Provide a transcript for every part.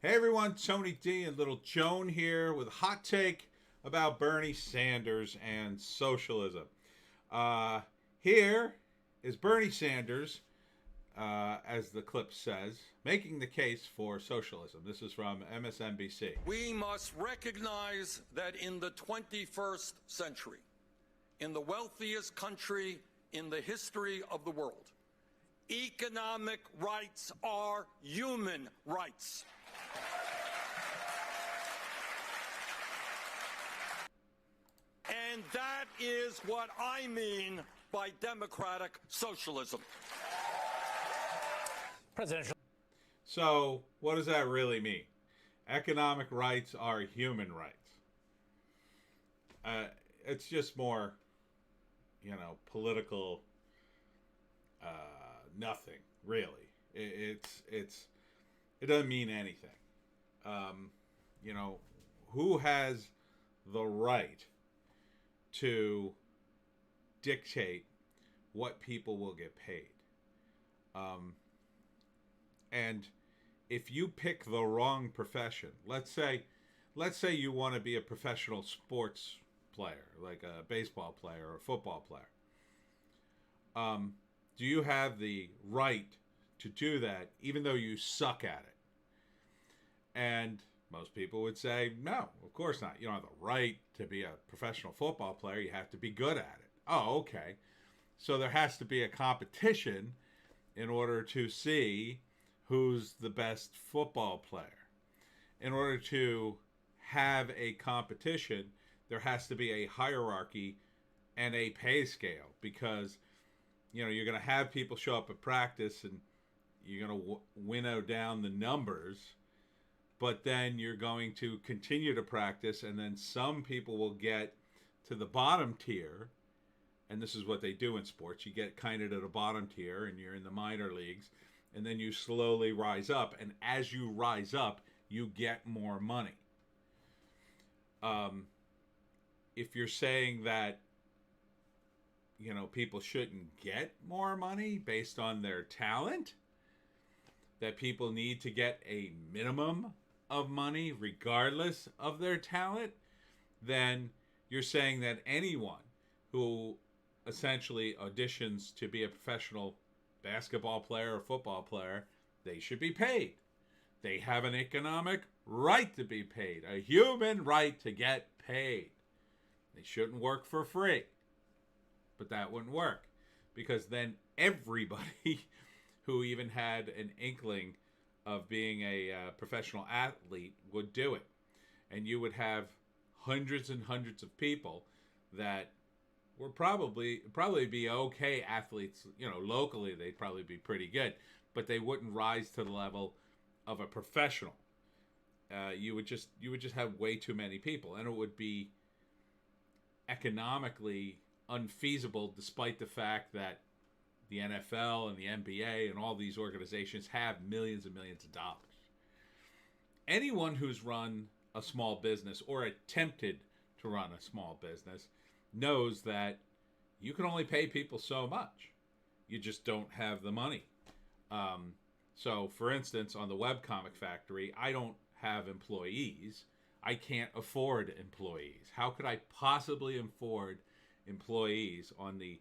Hey everyone, Tony D and Little Joan here with a hot take about Bernie Sanders and socialism. Uh, Here is Bernie Sanders, as the clip says, making the case for socialism. This is from MSNBC. We must recognize that in the 21st century, in the wealthiest country in the history of the world, economic rights are human rights. And that is what I mean by democratic socialism. Presidential. So, what does that really mean? Economic rights are human rights. It's just more, political. Nothing really. It doesn't mean anything. Who has the right to dictate what people will get paid? And if you pick the wrong profession, let's say you want to be a professional sports player, like a baseball player or a football player. Do you have the right to do that even though you suck at it? And most people would say, no, of course not. You don't have the right to be a professional football player. You have to be good at it. Oh, okay. So there has to be a competition in order to see who's the best football player. In order to have a competition, there has to be a hierarchy and a pay scale, because you're going to have people show up at practice and you're going to winnow down the numbers, but then you're going to continue to practice, and then some people will get to the bottom tier, and this is what they do in sports. You get kind of to the bottom tier and you're in the minor leagues, and then you slowly rise up, and as you rise up, you get more money. If you're saying that people shouldn't get more money based on their talent, that people need to get a minimum of money regardless of their talent, then you're saying that anyone who essentially auditions to be a professional basketball player or football player, they should be paid. They have an economic right to be paid, a human right to get paid. They shouldn't work for free. But that wouldn't work, because then everybody who even had an inkling of being a professional athlete would do it. And you would have hundreds and hundreds of people that were probably be okay athletes. Locally they'd probably be pretty good, but they wouldn't rise to the level of a professional. You would just have way too many people, and it would be economically unfeasible, despite the fact that the NFL and the NBA and all these organizations have millions and millions of dollars. Anyone who's run a small business or attempted to run a small business knows that you can only pay people so much. You just don't have the money. So, for instance, on the webcomic factory, I don't have employees. I can't afford employees. How could I possibly afford employees on the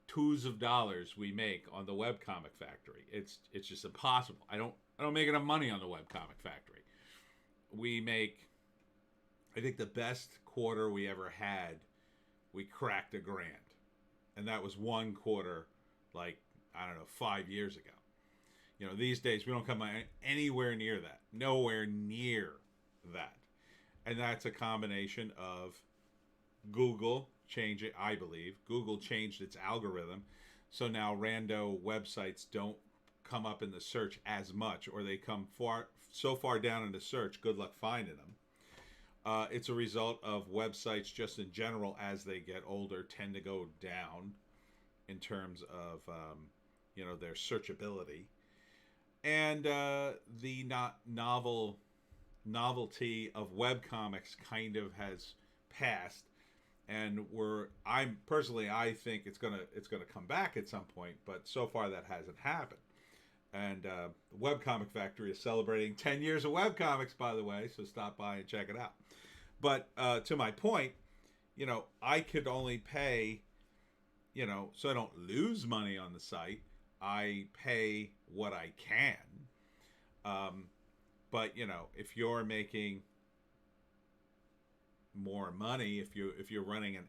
twos of dollars we make on the webcomic factory? It's just impossible. I don't make enough money on the webcomic factory. We make, I think the best quarter we ever had, we cracked $1,000, and that was one quarter, 5 years ago. These days we don't come anywhere near that, nowhere near that, and that's a combination of Google I believe Google changed its algorithm, so now rando websites don't come up in the search as much, or they come so far down in the search, good luck finding them. It's a result of websites just in general, as they get older, tend to go down in terms of their searchability, and the novelty of webcomics kind of has passed. And I think it's gonna come back at some point, but so far that hasn't happened. And the Webcomic Factory is celebrating 10 years of webcomics, by the way, so stop by and check it out. But to my point, I could only pay, so I don't lose money on the site. I pay what I can. But if you're making more money, if you're running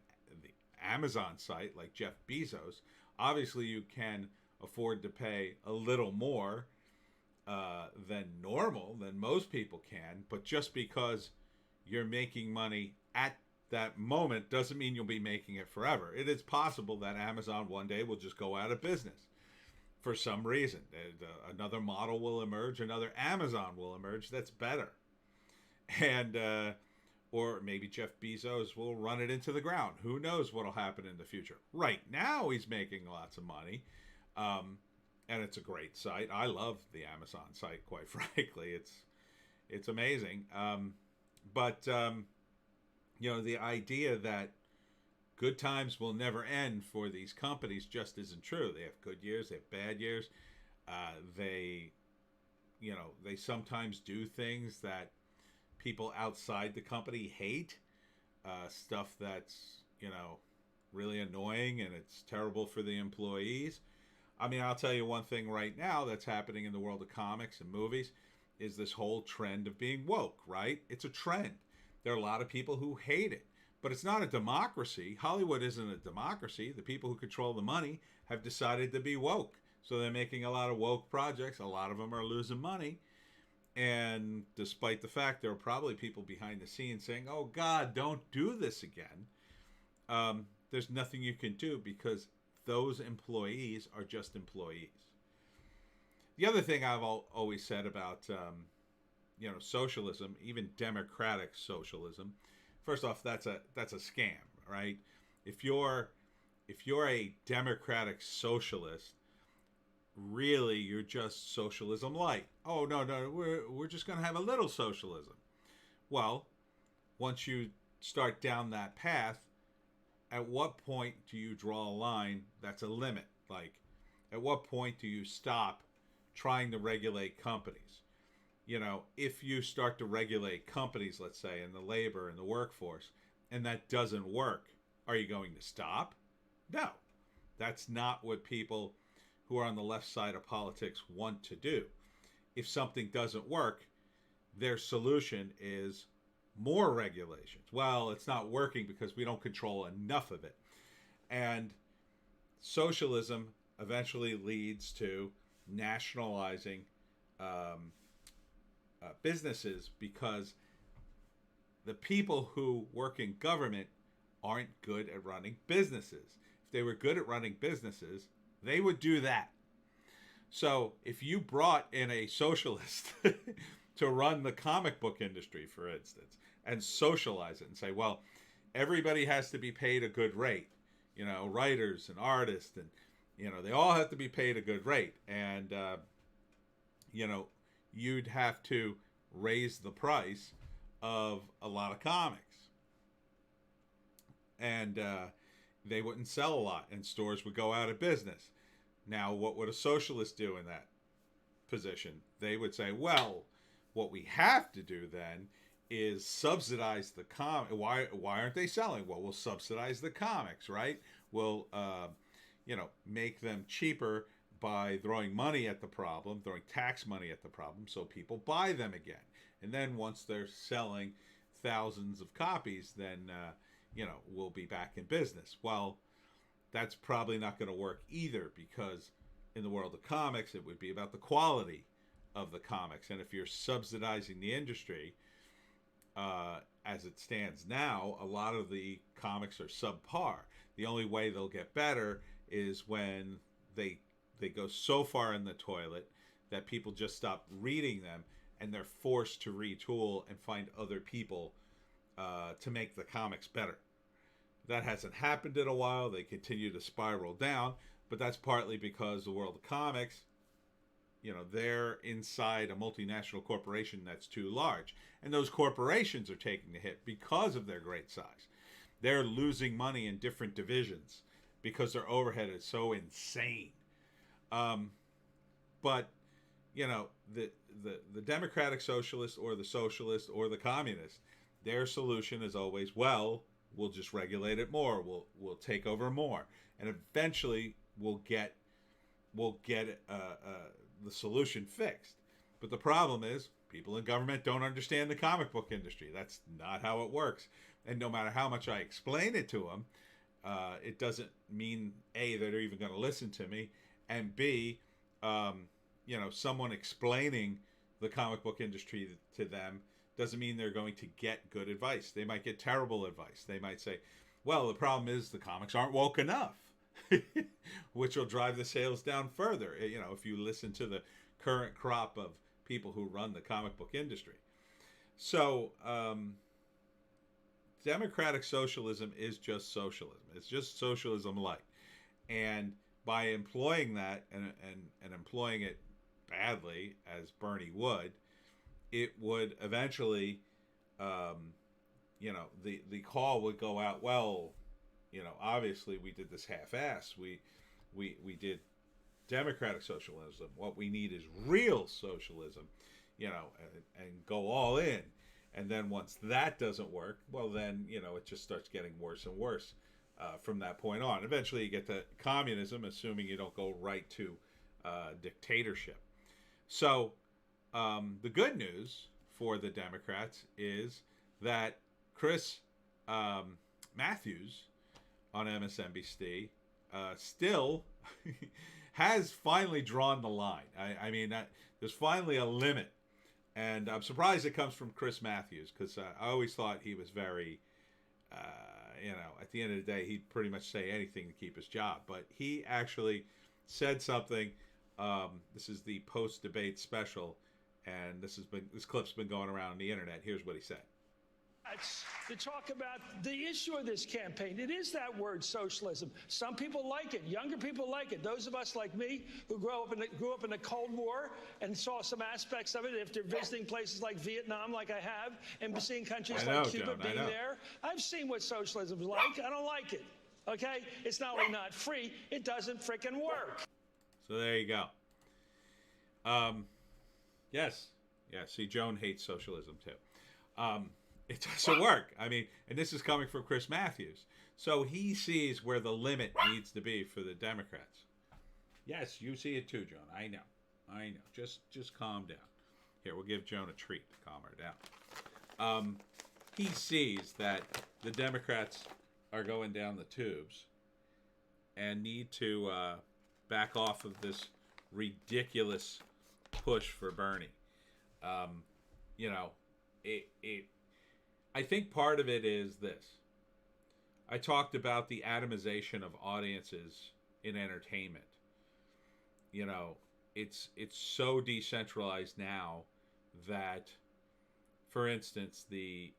the Amazon site like Jeff Bezos, obviously you can afford to pay a little more than normal, than most people can. But just because you're making money at that moment doesn't mean you'll be making it forever. It is possible that Amazon one day will just go out of business for some reason. Another model will emerge, another Amazon will emerge that's better. And or maybe Jeff Bezos will run it into the ground. Who knows what will happen in the future? Right now he's making lots of money. And it's a great site. I love the Amazon site, quite frankly. It's amazing. But the idea that good times will never end for these companies just isn't true. They have good years, they have bad years. They sometimes do things that people outside the company hate. Stuff that's, really annoying, and it's terrible for the employees. I mean, I'll tell you one thing right now that's happening in the world of comics and movies is this whole trend of being woke, right? It's a trend. There are a lot of people who hate it, but it's not a democracy. Hollywood isn't a democracy. The people who control the money have decided to be woke. So they're making a lot of woke projects. A lot of them are losing money. And despite the fact there are probably people behind the scenes saying, oh, God, don't do this again. There's nothing you can do because those employees are just employees. The other thing I've always said about, socialism, even democratic socialism, first off, that's a scam, right? If you're a democratic socialist, really you're just socialism light. Oh no, we're just going to have a little socialism. Well, once you start down that path, at what point do you draw a line that's a limit? Like, at what point do you stop trying to regulate companies? If you start to regulate companies, let's say, in the labor and the workforce, and that doesn't work, are you going to stop? No. That's not what people who are on the left side of politics want to do. If something doesn't work, their solution is more regulations. Well, it's not working because we don't control enough of it. And socialism eventually leads to nationalizing businesses because the people who work in government aren't good at running businesses. If they were good at running businesses, they would do that. So if you brought in a socialist to run the comic book industry, for instance, and socialize it and say, well, everybody has to be paid a good rate, writers and artists, and, they all have to be paid a good rate. And, you'd have to raise the price of a lot of comics. And they wouldn't sell a lot, and stores would go out of business. Now, what would a socialist do in that position? They would say, well, what we have to do then is subsidize the comic. Why aren't they selling? Well, we'll subsidize the comics, right? We'll, make them cheaper by throwing money at the problem, throwing tax money at the problem, so people buy them again. And then once they're selling thousands of copies, then, we'll be back in business. Well, that's probably not going to work either, because in the world of comics, it would be about the quality of the comics. And if you're subsidizing the industry, as it stands now, a lot of the comics are subpar. The only way they'll get better is when they go so far in the toilet that people just stop reading them, and they're forced to retool and find other people to make the comics better. That hasn't happened in a while. They continue to spiral down, but that's partly because the world of comics, they're inside a multinational corporation that's too large. And those corporations are taking the hit because of their great size. They're losing money in different divisions because their overhead is so insane. But you know, the democratic socialist or the socialist or the communist, their solution is always, well, we'll just regulate it more. We'll take over more, and eventually we'll get the solution fixed. But the problem is, people in government don't understand the comic book industry. That's not how it works. And no matter how much I explain it to them, it doesn't mean A, that they're even going to listen to me, and B, you know, someone explaining the comic book industry to them doesn't mean they're going to get good advice. They might get terrible advice. They might say, well, the problem is the comics aren't woke enough, which will drive the sales down further, you know, if you listen to the current crop of people who run the comic book industry. So, democratic socialism is just socialism. It's just socialism light. And by employing that and employing it badly, as Bernie would, it would eventually, you know, the call would go out, well, you know, obviously we did this half-ass. We did democratic socialism. What we need is real socialism, you know, and go all in. And then once that doesn't work, well, then, you know, it just starts getting worse and worse from that point on. Eventually you get to communism, assuming you don't go right to dictatorship. So the good news for the Democrats is that Chris Matthews on MSNBC still has finally drawn the line. I mean, there's finally a limit. And I'm surprised it comes from Chris Matthews, because I always thought he was very, you know, at the end of the day, he'd pretty much say anything to keep his job. But he actually said something. This is the post-debate special, and this clip's been going around on the internet. Here's what he said. To talk about the issue of this campaign. It is that word, socialism. Some people like it. Younger people like it. Those of us like me who grew up in the Cold War and saw some aspects of it, if they're visiting places like Vietnam, like I have, and seeing countries like Cuba being there, I've seen what socialism is like. I don't like it. Okay? It's not only not free, it doesn't frickin' work. So there you go. Yes. Yeah, see, Joan hates socialism too. It doesn't work. I mean, and this is coming from Chris Matthews. So he sees where the limit needs to be for the Democrats. Yes, you see it too, Joan. I know. Just calm down. Here, we'll give Joan a treat to calm her down. He sees that the Democrats are going down the tubes and need to back off of this ridiculous push for Bernie. You know, I think part of it is this. I talked about the atomization of audiences in entertainment. You know, it's so decentralized now that, for instance, the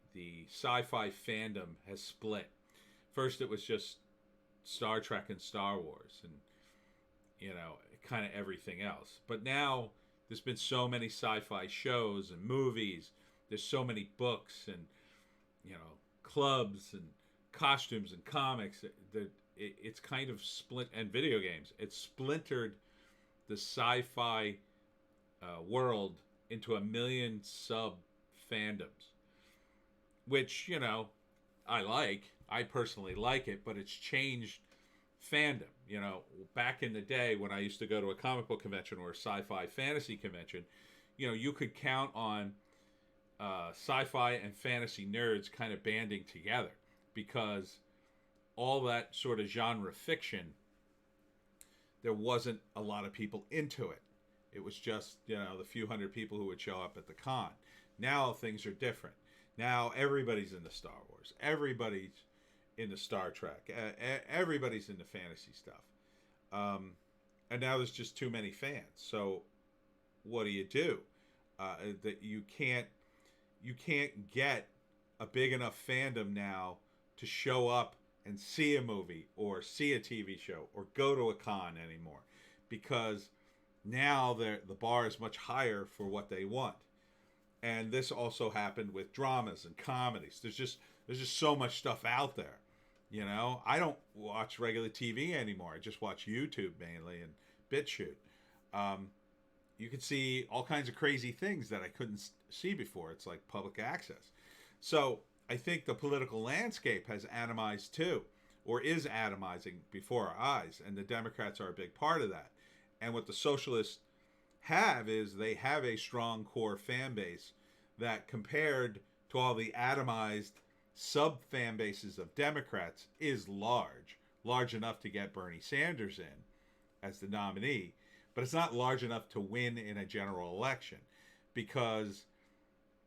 sci-fi fandom has split. First, it was just Star Trek and Star Wars, and you know, kind of everything else. But now there's been so many sci-fi shows and movies. There's so many books and, you know, clubs and costumes and comics that it's kind of split, and video games. It's splintered the sci-fi world into 1 million sub fandoms, which, you know, I personally like it, but it's changed fandom. You know, back in the day when I used to go to a comic book convention or a sci-fi fantasy convention, you know, you could count on sci-fi and fantasy nerds kind of banding together, because all that sort of genre fiction, there wasn't a lot of people into it. It was just, you know, the few hundred people who would show up at the con. Now things are different. Now everybody's into Star Wars. Everybody's into Star Trek. Everybody's into fantasy stuff. And now there's just too many fans. So what do? That you can't get a big enough fandom now to show up and see a movie or see a TV show or go to a con anymore, because now the bar is much higher for what they want. And this also happened with dramas and comedies. There's just so much stuff out there. You know, I don't watch regular TV anymore. I just watch YouTube mainly and BitChute. you could see all kinds of crazy things that I couldn't see before. It's like public access. So I think the political landscape has atomized too, or is atomizing before our eyes, and the Democrats are a big part of that. And what the socialists have is they have a strong core fan base that, compared to all the atomized sub fan bases of Democrats, is large enough to get Bernie Sanders in as the nominee, but it's not large enough to win in a general election, because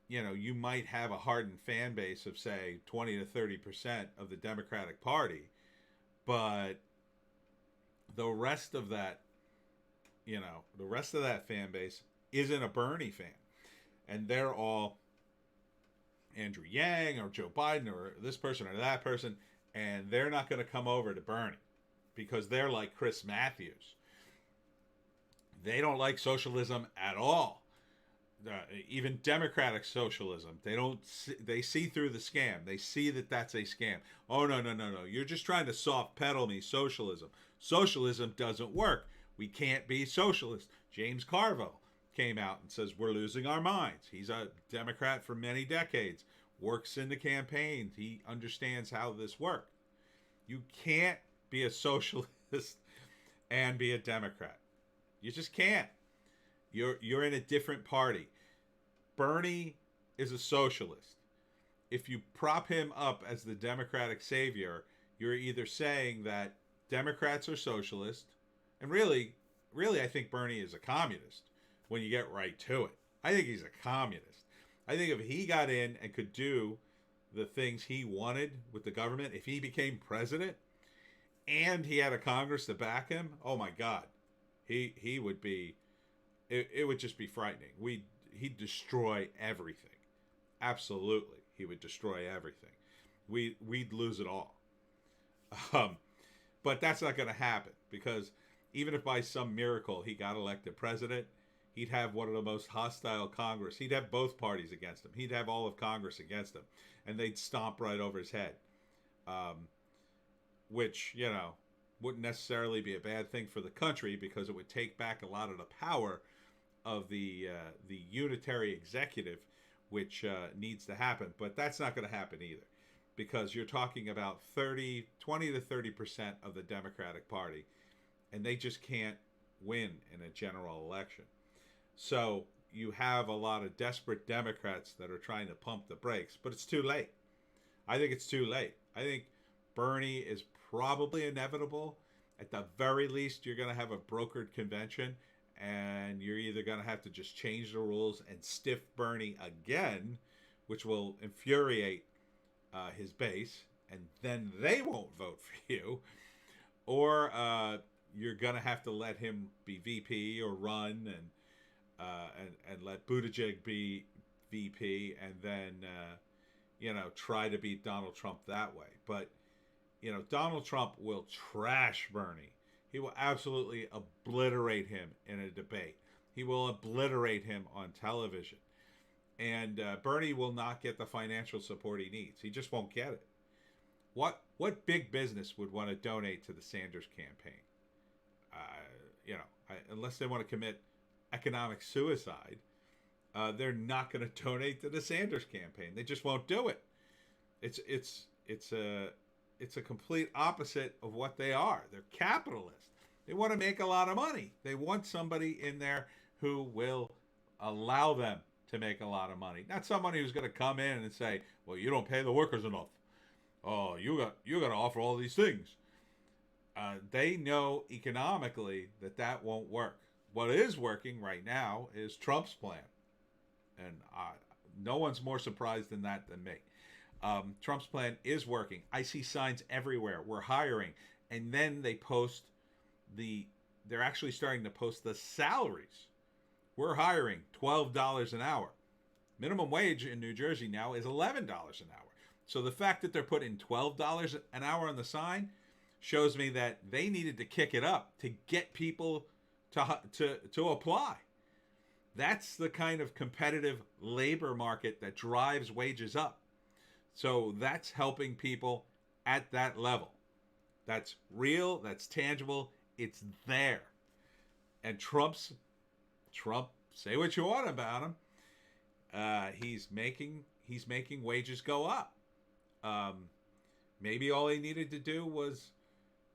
you might have a hardened fan base of, say, 20 to 30% of the Democratic Party, but the rest of that fan base isn't a Bernie fan, and they're all Andrew Yang or Joe Biden or this person or that person, and they're not going to come over to Bernie because they're like Chris Matthews. They don't like socialism at all. Even democratic socialism, they see through the scam. They see that that's a scam. Oh, no. You're just trying to soft pedal me socialism. Socialism doesn't work. We can't be socialist. James Carville came out and says we're losing our minds. He's a Democrat for many decades, works in the campaigns. He understands how this works. You can't be a socialist and be a Democrat. You just can't. You're in a different party. Bernie is a socialist. If you prop him up as the Democratic savior, you're either saying that Democrats are socialist, and really, I think Bernie is a communist when you get right to it. I think he's a communist. I think if he got in and could do the things he wanted with the government, if he became president and he had a Congress to back him, oh my God, he would be, it would just be frightening. He'd destroy everything. Absolutely, he would destroy everything. We'd lose it all. But that's not going to happen, because even if by some miracle he got elected president, he'd have one of the most hostile Congress. He'd have both parties against him. He'd have all of Congress against him, and they'd stomp right over his head, which, wouldn't necessarily be a bad thing for the country, because it would take back a lot of the power of the unitary executive, which needs to happen. But that's not going to happen either, because you're talking about 20 to 30% of the Democratic Party, and they just can't win in a general election. So you have a lot of desperate Democrats that are trying to pump the brakes, but it's too late. I think it's too late. I think Bernie is probably inevitable. At the very least, you're going to have a brokered convention, and you're either going to have to just change the rules and stiff Bernie again, which will infuriate his base, and then they won't vote for you, or you're going to have to let him be VP or run, and let Buttigieg be VP, and then try to beat Donald Trump that way. But Donald Trump will trash Bernie. He will absolutely obliterate him in a debate. He will obliterate him on television. And Bernie will not get the financial support he needs. He just won't get it. What big business would want to donate to the Sanders campaign? Unless they want to commit economic suicide, they're not going to donate to the Sanders campaign. They just won't do it. It's a complete opposite of what they are. They're capitalists. They want to make a lot of money. They want somebody in there who will allow them to make a lot of money. Not somebody who's going to come in and say, well, you don't pay the workers enough. Oh, you got to offer all these things. They know economically that won't work. What is working right now is Trump's plan. And no one's more surprised than that than me. Trump's plan is working. I see signs everywhere. We're hiring. And then they post they're actually starting to post the salaries. We're hiring $12 an hour. Minimum wage in New Jersey now is $11 an hour. So the fact that they're putting $12 an hour on the sign shows me that they needed to kick it up to get people to apply. That's the kind of competitive labor market that drives wages up. So that's helping people at that level. That's real, that's tangible, it's there. And Trump's Trump, say what you want about him, he's making wages go up. Maybe all he needed to do was,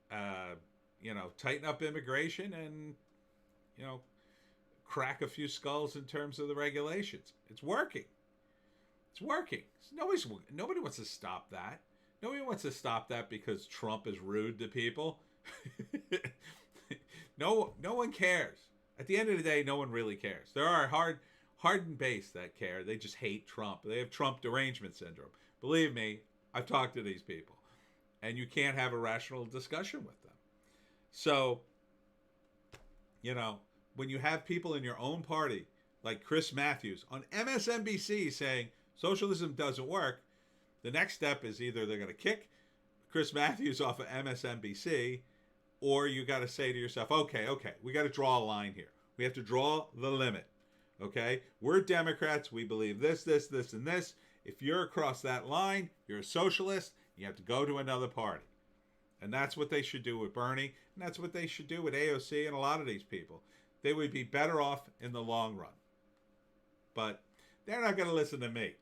tighten up immigration and, crack a few skulls in terms of the regulations. It's working. It's working. Nobody wants to stop that. Nobody wants to stop that because Trump is rude to people. No one cares. At the end of the day, no one really cares. There are hardened base that care. They just hate Trump. They have Trump derangement syndrome. Believe me, I've talked to these people. And you can't have a rational discussion with them. So, when you have people in your own party, like Chris Matthews on MSNBC saying socialism doesn't work, the next step is either they're going to kick Chris Matthews off of MSNBC, or you got to say to yourself, okay, we got to draw a line here. We have to draw the limit. Okay? We're Democrats. We believe this, and this. If you're across that line, you're a socialist. You have to go to another party. And that's what they should do with Bernie. And that's what they should do with AOC and a lot of these people. They would be better off in the long run. But they're not going to listen to me.